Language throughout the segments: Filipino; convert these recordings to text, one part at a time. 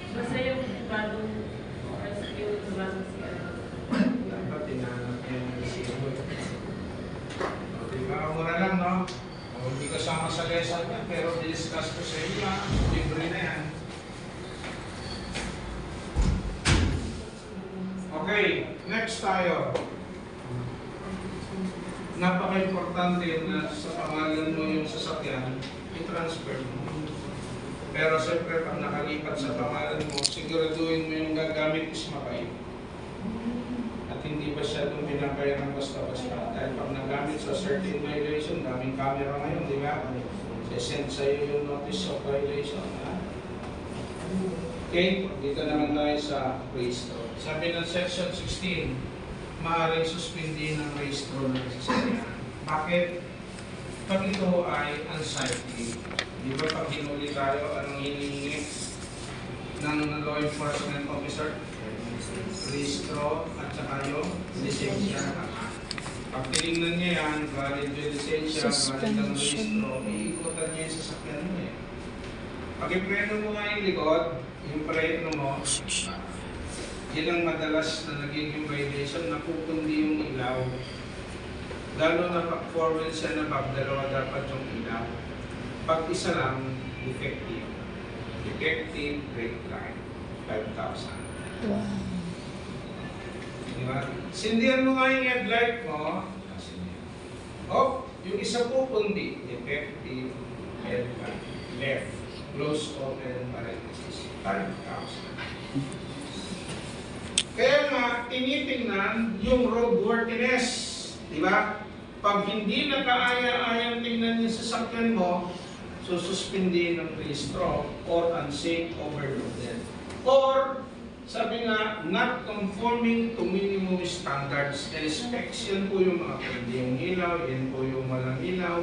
Basta yung bagong rescue, bagong siya. Dapat tinanap niya yung resibo. Diba, mura lang, no? O, hindi kasama sa lesson yan, pero discuss ko sa inyo, ha? Libre na yan. Okay, next tayo. Napaka-importante na sa pangalan mo yung sasakyan, i-transfer mo. Pero siyempre, pag nakalipat sa pangalan mo, siguraduhin mo yung gagamit is mabait. At hindi ba siya itong binabayaran basta-basta. Dahil pag nagamit sa certain violation, daming camera ngayon, di ba? Send sa'yo yung notice of violation. Ha? Okay, dito naman tayo sa registro. Sabi ng section 16, maaaring suspindi ng registro ng sasakyan. Bakit? Pag ito ay unsightly. Di ba pag hinuli tayo, anong hinihingi ng law enforcement officer? Registro at saka yung lisensya. Pag tinignan niya yan, valid yung lisensya, valid ang registro, iikutan niya yung sasakyan mo eh. Pag ipreno mo nga yung likod, yung preno mo, yun ang madalas na nagiging violation, napupundi yung ilaw. Lalo na pag four-wheel siya na bag, dalawa dapat yung ilaw. Pag isa lang, defective. Defective brake light, 5,000. Wow. Diba? Sindihan mo nga yung headlight mo. Oh, yung isa po pundi, defective headlight, left, close open parenthesis, 5,000. Kaya nga, tinitingnan yung roadworthiness. Diba? Pag hindi nakaaya-ayang tingnan yung sasakyan mo, sususpindi ng registro or unsafe overloaded. Or, sabi nga, not conforming to minimum standards and specs. Yan po yung mga pwede yung ilaw, yan po yung walang ilaw,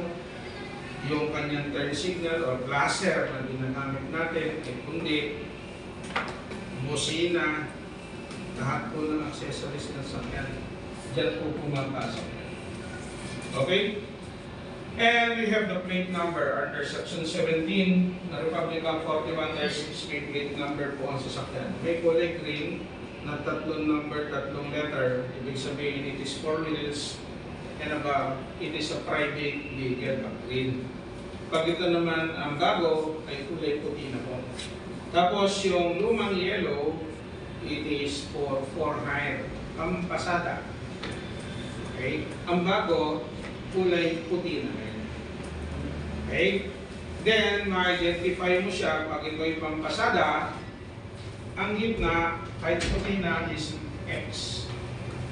yung kanyang turn signal or blaster na ginagamit natin, kundi, busina, lahat po ng accessories ng sakyan. Diyan po pumapasok. Okay? And we have the plate number under section 17 na Republic Act 41-6 may plate number po ang sasakyan. May kulay green na tatlong number, tatlong letter. Ibig sabihin it is 4 wheels and above, it is a private vehicle pag green. Pag ito naman ang bago ay kulay puti na po. Tapos yung lumang yellow, it is for hire, pampasada. Okay? Ang bago, kulay puti na rin. Okay? Then, ma-identify mo siya pag ito ay pampasada, ang gitna, kahit puti na, is X.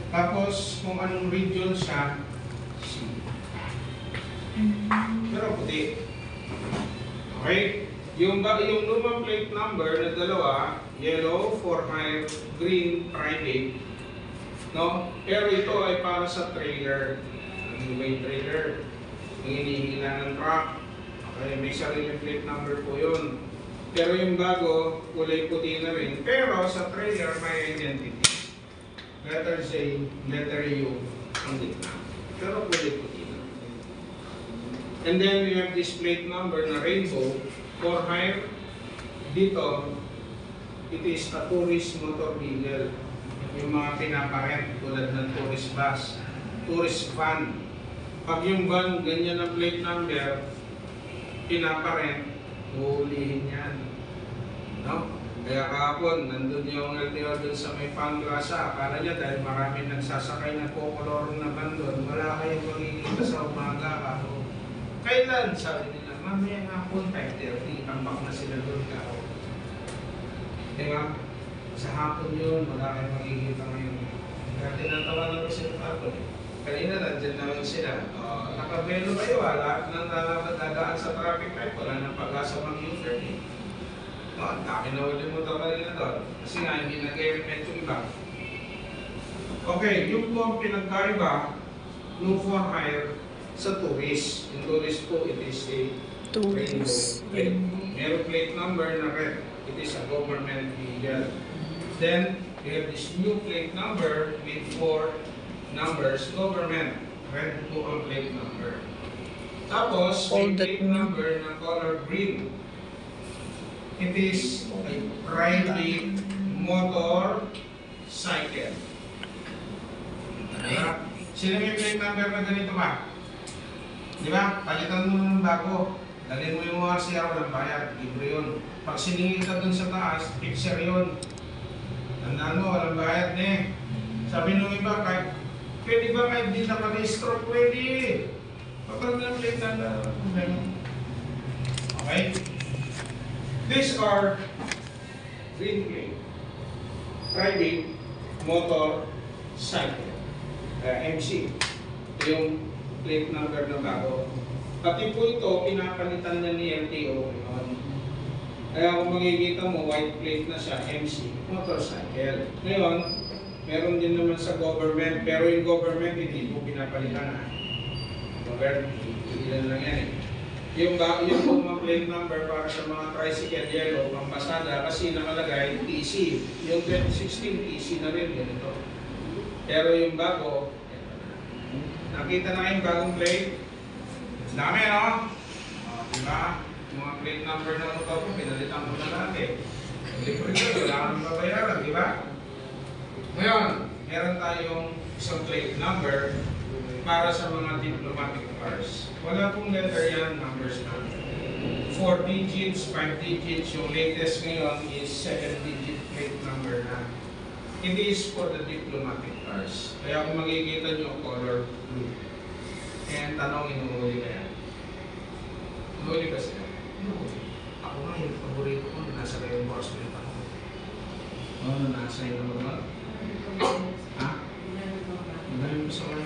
Tapos, kung anong region siya, C. Pero puti. Okay? Yung lumang plate number na dalawa, yellow for hire, green private, no? Pero ito ay para sa trailer. Ano ba yung trailer? Yung hinihila ng truck. Okay, may sarili plate number po yun. Pero yung bago, kulay puti na rin. Pero sa trailer may identity. Letter Z, letter U, ang gitna. Pero kulay puti na. And then we have this plate number na rainbow. For hire, dito, it is a tourist motor vehicle. Yung mga pinaparent tulad ng tourist bus, tourist van. Pag yung van, ganyan ang plate number, pinaparent, huhulihin yan. No? Kaya kahapon, nandun yung LTO dun sa may Panglasa. Akala niya dahil marami nagsasakay na kukulorong na van doon, wala kayong makikita sa umaga. Kailan? Sabi nila, mamaya nga po, 5:30, tambak na sila doon kao. Diba? Sa hapon yun, wala kayong makikita ngayon. Kaya tinatawanan ko sila hapon. Kanina nandyan naman sila. Nakabelo kayo, lahat ng dadaan sa traffic light, wala nang pag-asa mag-U-turn eh. Ang dami na ulit mo daw kanina doon. Kasi nga, hindi nag-helmet yung iba. Okay, yung po ang pinagkaiba, no for hire, sa tourist. Yung tourist po, it is a Tourist. Meron plate number na red. It is a government vehicle. Then, we have this new plate number with 4 numbers. Government. Red po ang plate number. Tapos, may plate number na color green. It is a private motor cycle. Diba? Sino may plate number na ganito ba? Di ba? Palitan mo ng bago. Dalhin mo yung RCR, walang bayad. Libre yun. Pag siningin ka dun sa taas, fixer yun. Tandaan mo, walang bayad ne. Sabi nung iba, kahit, pwede ba kahit di nakarehistro? Pwede. Kapag ng plate number, okay? These are green plate. Private motor cycle. MC. Ito yung plate number na bago. Pati po ito, pinapalitan na ni LTO. Kaya kung makikita mo, white plate na siya, MC, motorcycle. Ngayon, meron din naman sa government, pero yung government hindi po pinapalitan. Government, ilan lang yan eh. Yung mga plate number para sa mga tricycle yellow, pampasada, kasi nakalagay TC. Yung 2016 TC na rin, ganito. Pero yung bago, nakita na kayong bagong plate? Dami, no? Diba? Yung mga plate number na ito po, pinalitan mo na natin. Libre ko, wala kang babayaran, di ba? Ngayon, meron tayong isang plate number para sa mga diplomatic cars. Wala pong letter yan, numbers na. 4 digits, 5 digits, yung latest ngayon is 7 digit plate number na. It is for the diplomatic cars. Kaya kung makikita nyo, color blue. And tanong, inuuli ka yan. Inuuli ka sila. Ako nga, yung paborito ko, nasa kayo yung boss ulit ako. Nasa yung naman. Ha? Magaling mo sa kayo.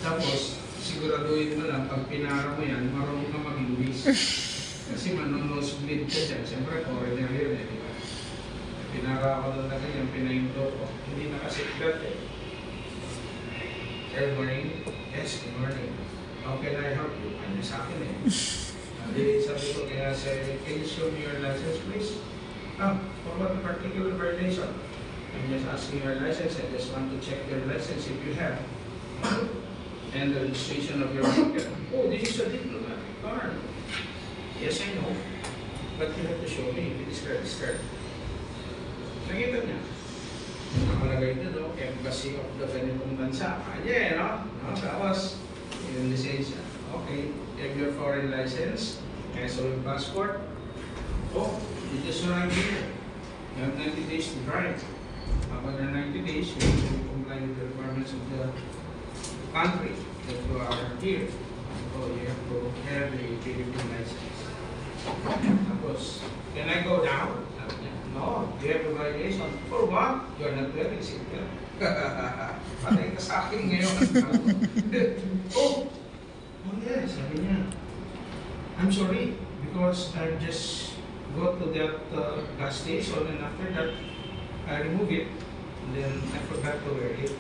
Tapos, siguraduhin mo lang, pag pinara mo yan, marunong ka mag-English. Kasi manonosebleed ka dyan. Siyempre, foreigner yun eh, di ba? Pinara ako doon na ganyan, pinainto ko. Hindi nakasiklat eh. Good morning. Yes, good morning. How can I help you? Ano sa akin eh. Sabi ko kaya say, can you show me your license please? For what particular violation? I'm just asking your license. I just want to check your license if you have. And the registration of your vehicle. Oh, this is a diplomatic car. Yes, I know. But you have to show me if it is registered. Nakita niya. Nakalagay doon, no? Embassy of the ganitong bansa. Yeah, no? Tapos, yung lisensya. Okay, you have your foreign license, cancel your passport. Oh, you just arrived here. You have 90 days to drive. After the 90 days, you have to comply with the requirements of the country that you are here. So you have to have a Philippine license. Tapos, can I go down? No, you have a violation. For what? You are not wearing seatbelt. Patay ka sa akin ngayon. Oh yeah, sabi niya. I'm sorry, because I just go to that gas station and after that, I remove it. And then I forgot to wear it.